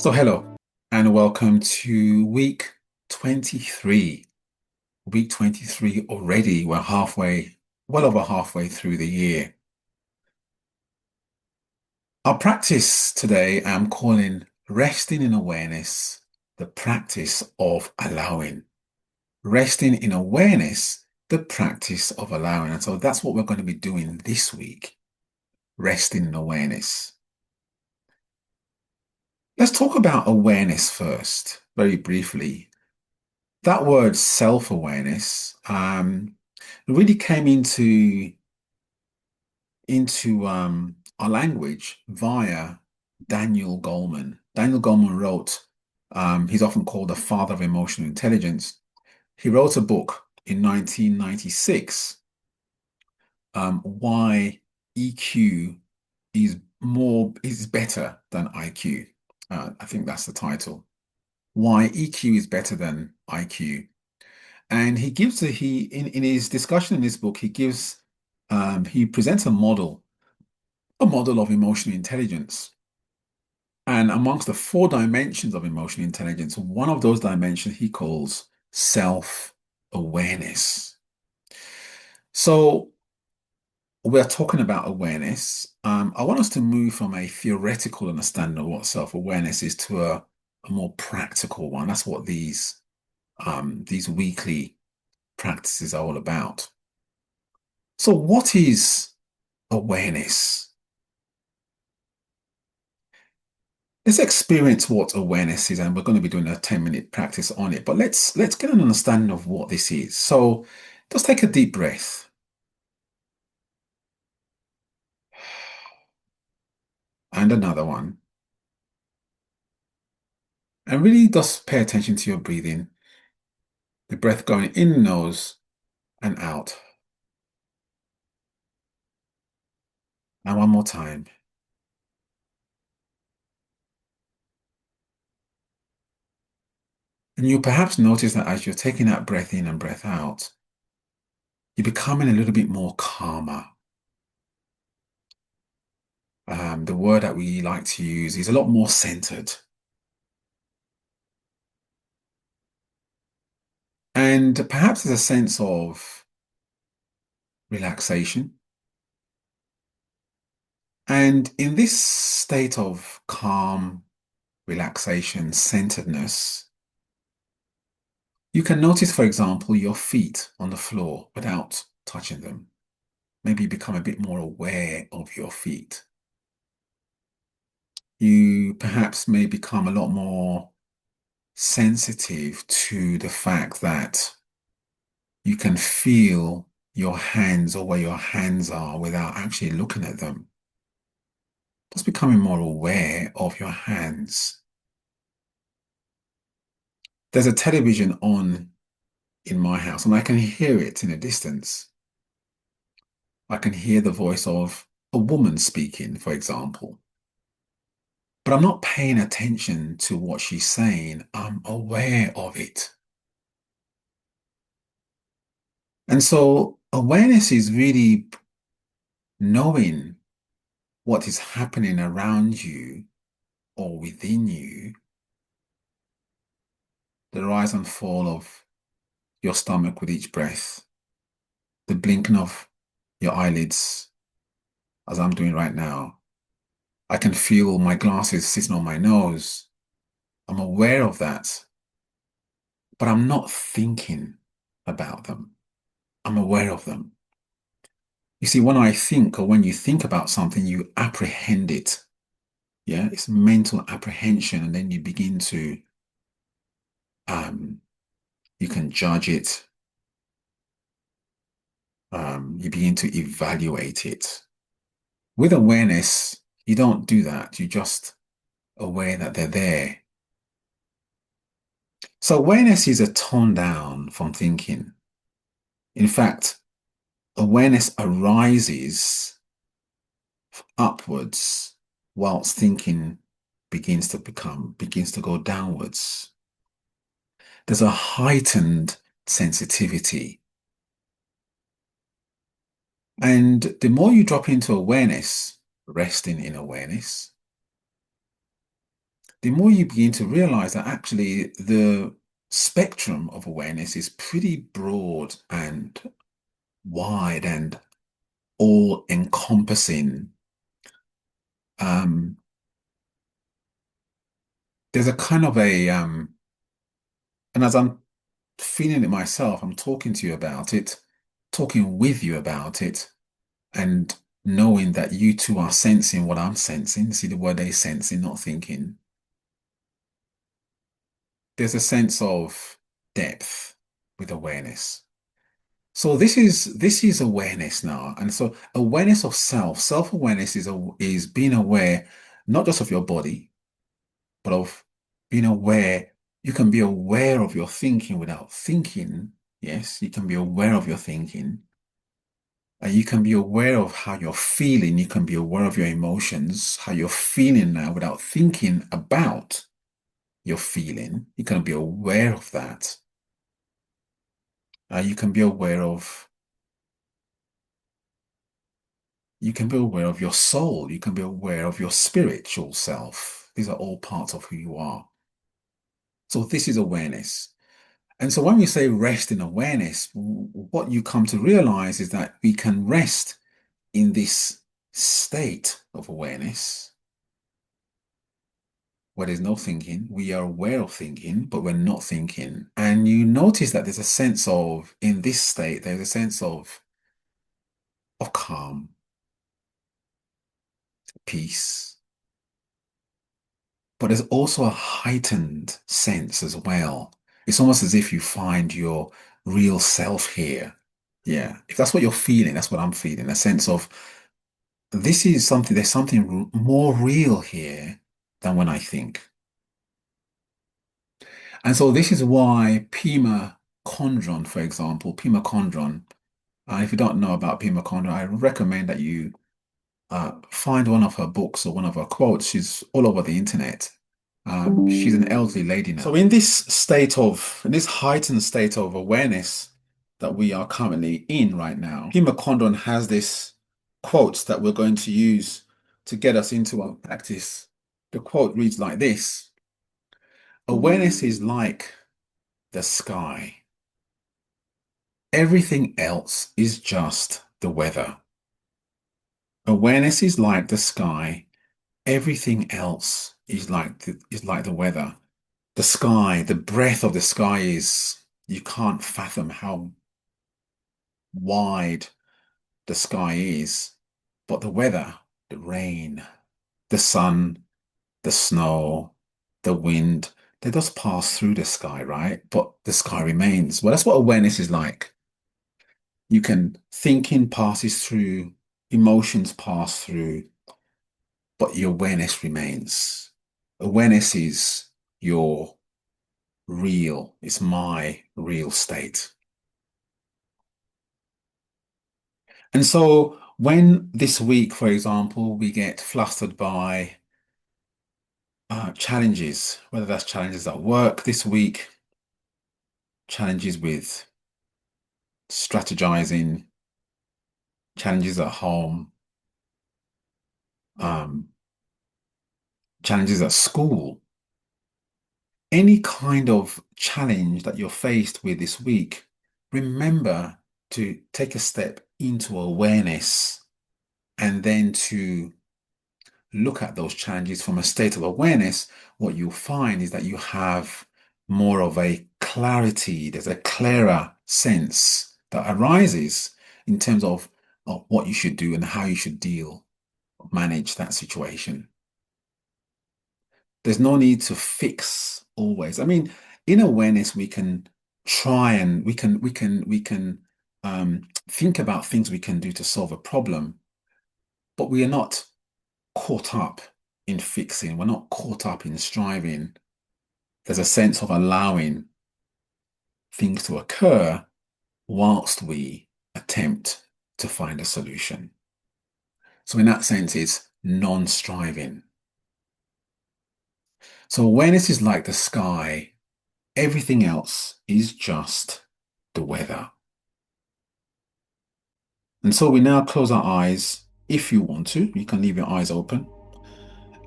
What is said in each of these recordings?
So, hello and welcome to week 23. Week 23 already. We're well over halfway through the year. Our practice today I'm calling resting in awareness, the practice of allowing. Resting in awareness, the practice of allowing. And so that's what we're going to be doing this week, resting in awareness. Let's talk about awareness first, very briefly. That word self-awareness really came into our language via Daniel Goleman. Daniel Goleman wrote, he's often called the father of emotional intelligence. He wrote a book in 1996, Why EQ is better than IQ. I think that's the title. Why EQ is better than IQ. And in his discussion in this book, he presents a model of emotional intelligence. And amongst the four dimensions of emotional intelligence, one of those dimensions he calls self-awareness. So we're talking about awareness. I want us to move from a theoretical understanding of what self-awareness is to a more practical one. That's what these weekly practices are all about. So what is awareness? Let's experience what awareness is, and we're going to be doing a 10-minute practice on it. But let's get an understanding of what this is. So just take a deep breath and another one. And really just pay attention to your breathing. The breath going in the nose and out. And one more time. And you'll perhaps notice that as you're taking that breath in and breath out, you're becoming a little bit more calmer. The word that we like to use is a lot more centered. And perhaps there's a sense of relaxation. And in this state of calm, relaxation, centeredness, you can notice, for example, your feet on the floor without touching them. Maybe you become a bit more aware of your feet. You perhaps may become a lot more sensitive to the fact that you can feel your hands or where your hands are without actually looking at them. Just becoming more aware of your hands. There's a television on in my house and I can hear it in a distance. I can hear the voice of a woman speaking, for example. But I'm not paying attention to what she's saying. I'm aware of it. And so awareness is really knowing what is happening around you or within you, the rise and fall of your stomach with each breath, the blinking of your eyelids, as I'm doing right now. I can feel my glasses sitting on my nose. I'm aware of that, but I'm not thinking about them. I'm aware of them. You see, when I think or when you think about something, you apprehend it. Yeah, it's mental apprehension, and then you begin to um, you can judge it. You begin to evaluate it. With awareness, you don't do that. You're just aware that they're there. So awareness is a tone down from thinking. In fact, awareness arises upwards whilst thinking begins to go downwards. There's a heightened sensitivity. And the more you drop into awareness, resting in awareness, the more you begin to realize that actually the spectrum of awareness is pretty broad and wide and all encompassing. Um, there's a kind of and as I'm feeling it myself, I'm talking to you about it, talking with you about it, and knowing that you too are sensing what I'm sensing. See the word is sensing, not thinking. There's a sense of depth with awareness. So this is awareness now. And so awareness of self, self-awareness is being aware not just of your body, but of being aware. You can be aware of your thinking without thinking. Yes, you can be aware of your thinking. And you can be aware of how you're feeling. You can be aware of your emotions, how you're feeling now without thinking about your feeling. You can be aware of that. You can be aware of you can be aware of your soul. You can be aware of your spiritual self. These are all parts of who you are. So this is awareness. And so when we say rest in awareness, what you come to realize is that we can rest in this state of awareness where there's no thinking. We are aware of thinking, but we're not thinking. And you notice that there's a sense of, in this state, there's a sense of calm, peace, but there's also a heightened sense as well. It's almost as if you find your real self here. Yeah. If that's what you're feeling, that's what I'm feeling. A sense of there's something more real here than when I think. And so this is why Pema Chondron, for example, Pema Chondron, if you don't know about Pema Chondron, I recommend that you find one of her books or one of her quotes. She's all over the internet. She's an elderly lady now. So in this heightened state of awareness that we are currently in right now, Pema Chondron has this quote that we're going to use to get us into our practice. The quote reads like this: awareness is like the sky. Everything else is just the weather. Awareness is like the sky. Everything else is like the weather. The sky, the breadth of the sky is, you can't fathom how wide the sky is. But the weather, the rain, the sun, the snow, the wind, they just pass through the sky, right? But the sky remains. Well, that's what awareness is like. You can thinking passes through, emotions pass through, but your awareness remains. Awareness is your real, it's my real state. And so when this week, for example, we get flustered by challenges, whether that's challenges at work this week, challenges with strategizing, challenges at home, um, challenges at school, any kind of challenge that you're faced with this week, remember to take a step into awareness and then to look at those challenges from a state of awareness. What you'll find is that you have more of a clarity, there's a clearer sense that arises in terms of what you should do and how you should manage that situation. There's no need to fix always. I mean, in awareness, we can try and we can think about things we can do to solve a problem, but we are not caught up in fixing. We're not caught up in striving. There's a sense of allowing things to occur whilst we attempt to find a solution. So in that sense, it's non-striving. So awareness is like the sky. Everything else is just the weather. And so we now close our eyes. If you want to, you can leave your eyes open.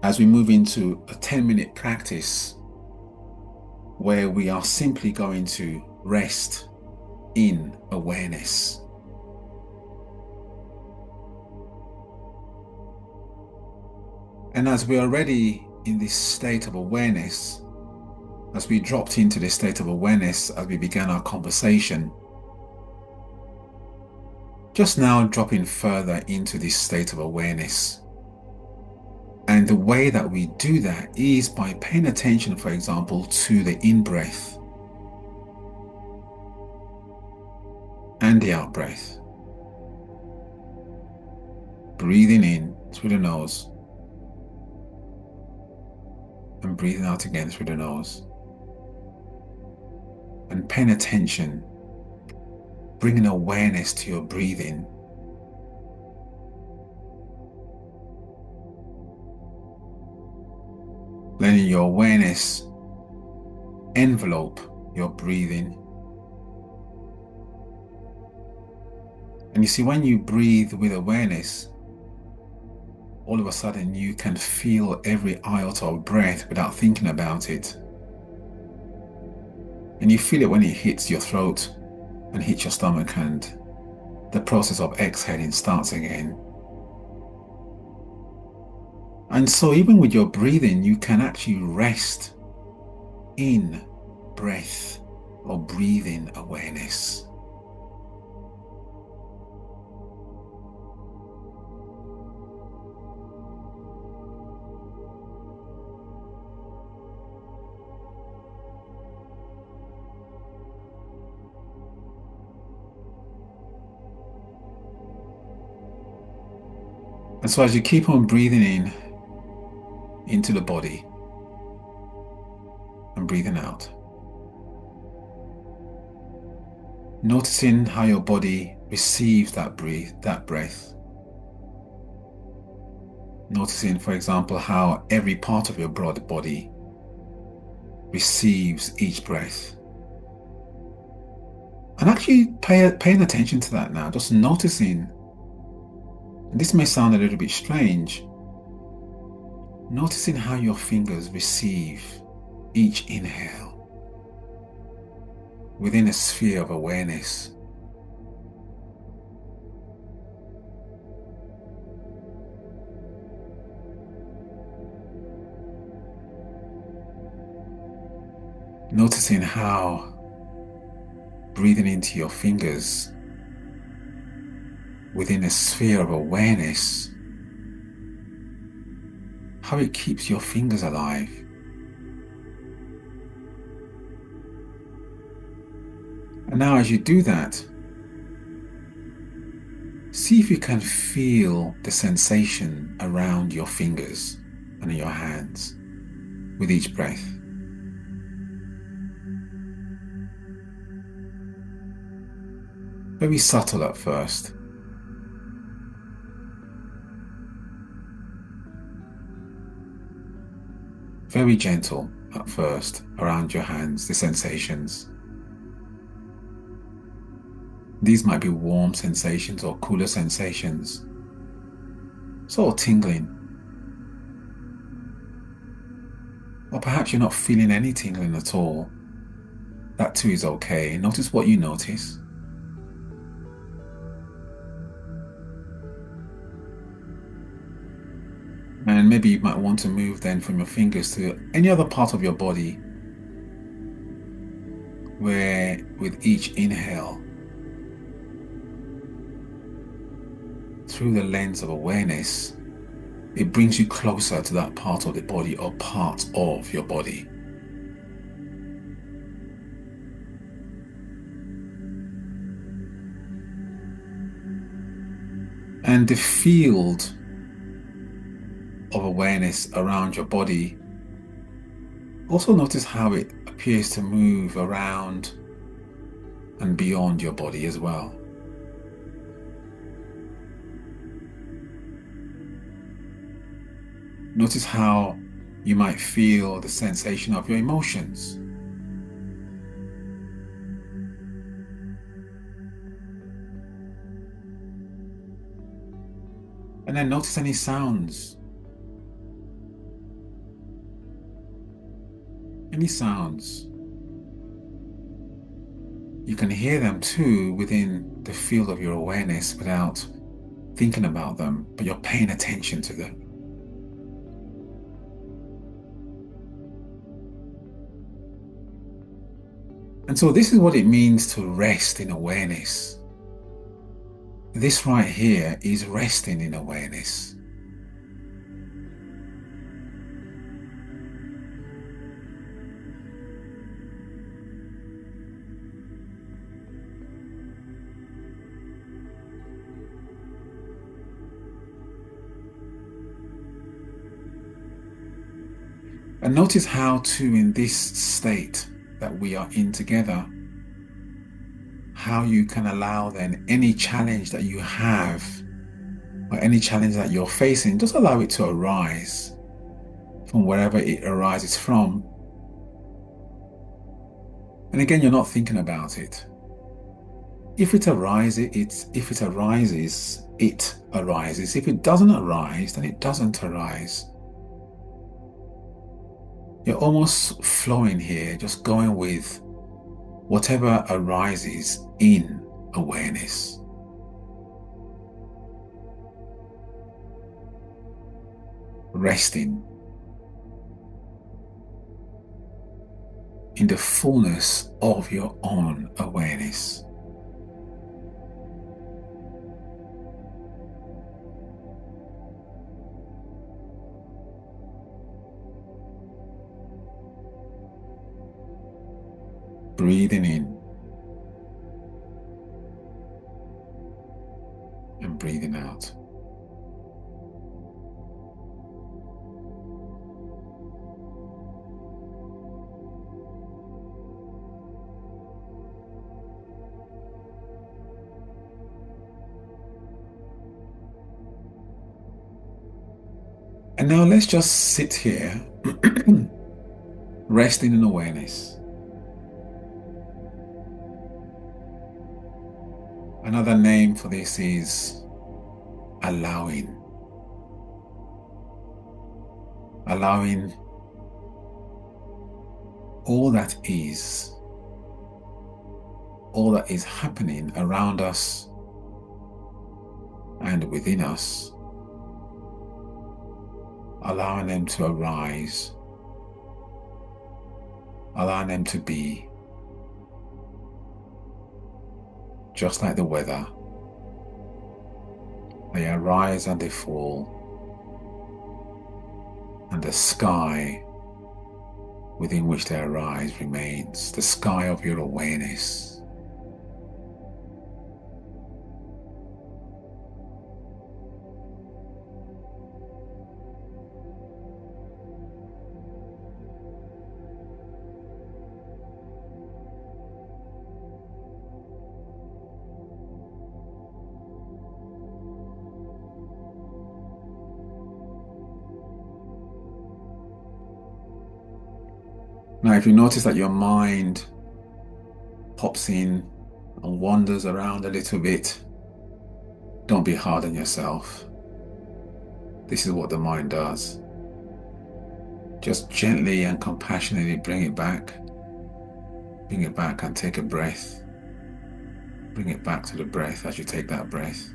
as we move into a 10-minute practice where we are simply going to rest in awareness. And as we are already in this state of awareness, as we dropped into this state of awareness as we began our conversation, just now dropping further into this state of awareness. And the way that we do that is by paying attention, for example, to the in-breath and the out-breath. Breathing in through the nose and breathing out again through the nose. And paying attention, bringing awareness to your breathing. Letting your awareness envelope your breathing. And you see, when you breathe with awareness, all of a sudden you can feel every iota of breath without thinking about it. And you feel it when it hits your throat and hits your stomach, and the process of exhaling starts again. And so even with your breathing, you can actually rest in breath or breathing awareness. And so as you keep on breathing in into the body and breathing out, noticing how your body receives that breath. Noticing, for example, how every part of your body receives each breath. And actually paying attention to that now, just noticing, and this may sound a little bit strange, noticing how your fingers receive each inhale within a sphere of awareness. Noticing how breathing into your fingers within a sphere of awareness, how it keeps your fingers alive. And now as you do that, see if you can feel the sensation around your fingers and in your hands with each breath. Very subtle at first. Very gentle at first around your hands, the sensations. These might be warm sensations or cooler sensations, sort of tingling. Or perhaps you're not feeling any tingling at all. That too is okay. Notice what you notice. And maybe you might want to move then from your fingers to any other part of your body where with each inhale, through the lens of awareness, it brings you closer to that part of the body or part of your body. And the field of awareness around your body, also notice how it appears to move around and beyond your body as well. Notice how you might feel the sensation of your emotions. And then notice any sounds Any sounds, you can hear them too within the field of your awareness without thinking about them, but you're paying attention to them. And so this is what it means to rest in awareness. This right here is resting in awareness. And notice how too in this state that we are in together, how you can allow then any challenge that you have or any challenge that you're facing, just allow it to arise from wherever it arises from. And again, you're not thinking about it. If it arises, it arises. If it doesn't arise, then it doesn't arise. You're almost flowing here, just going with whatever arises in awareness. Resting in the fullness of your own awareness. Breathing in and breathing out. And now let's just sit here, resting in awareness. Another name for this is allowing. Allowing all that is happening around us and within us, allowing them to arise, allowing them to be, just like the weather. They arise and they fall, and the sky within which they arise remains the sky of your awareness. Now, if you notice that your mind pops in and wanders around a little bit, don't be hard on yourself. This is what the mind does. Just gently and compassionately bring it back. Bring it back and take a breath. Bring it back to the breath as you take that breath.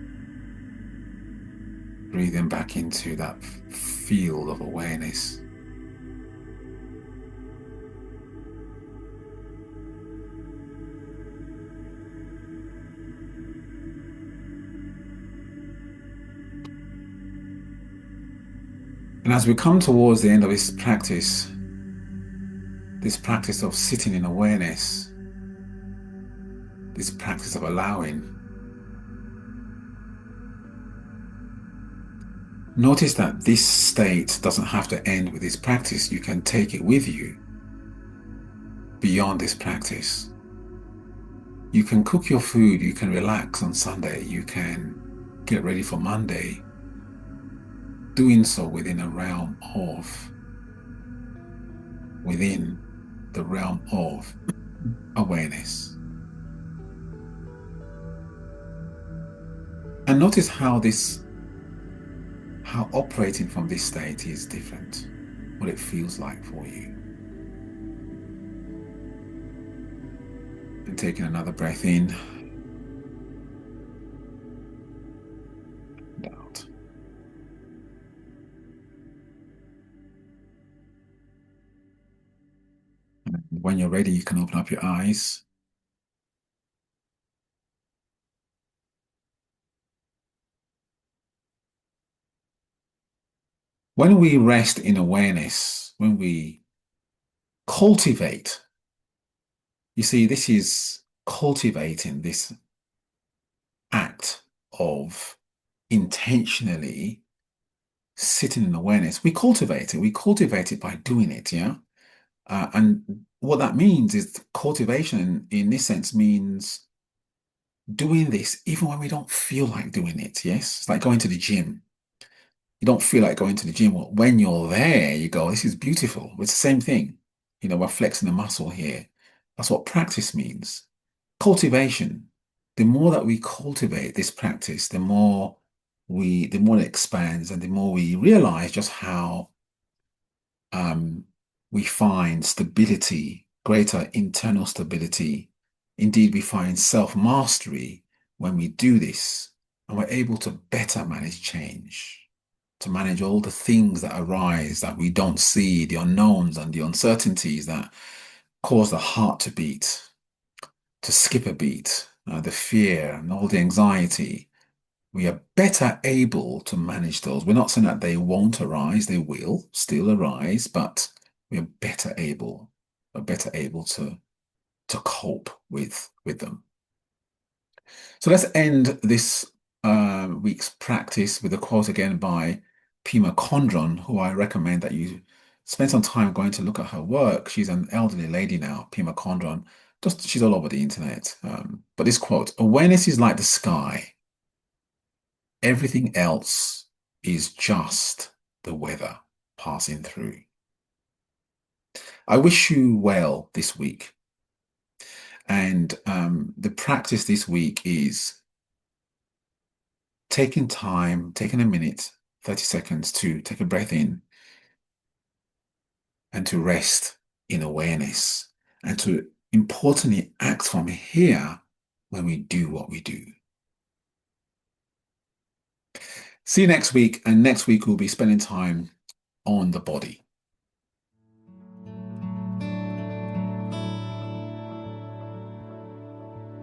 Breathing back into that field of awareness. And as we come towards the end of this practice of sitting in awareness, this practice of allowing, notice that this state doesn't have to end with this practice. You can take it with you beyond this practice. You can cook your food, you can relax on Sunday, you can get ready for Monday, doing so within the realm of awareness. And notice how operating from this state is different, what it feels like for you. And taking another breath in and out. And when you're ready, you can open up your eyes. When we rest in awareness, when we cultivate, you see, this is cultivating this act of intentionally sitting in awareness. We cultivate it. We cultivate it by doing it, yeah? And what that means is cultivation in this sense means doing this even when we don't feel like doing it, yes? It's like going to the gym. You don't feel like going to the gym. Well, when you're there, you go, this is beautiful. It's the same thing. We're flexing a muscle here. That's what practice means. Cultivation. The more that we cultivate this practice, the more it expands and the more we realize just how um, we find stability, greater internal stability. Indeed, we find self-mastery when we do this, and we're able to better manage change, to manage all the things that arise that we don't see, the unknowns and the uncertainties that cause the heart to beat, to skip a beat, the fear and all the anxiety. We are better able to manage those. We're not saying that they won't arise, they will still arise, but we're better able to cope with them. So let's end this week's practice with a quote again by Pema Condron, who I recommend that you spend some time going to look at her work. She's an elderly lady now, Pema Condron. Just she's all over the internet. But this quote: "Awareness is like the sky. Everything else is just the weather passing through." I wish you well this week. And the practice this week is taking time, taking a minute, 30 seconds to take a breath in and to rest in awareness and to importantly act from here when we do what we do. See you next week. And next week, we'll be spending time on the body.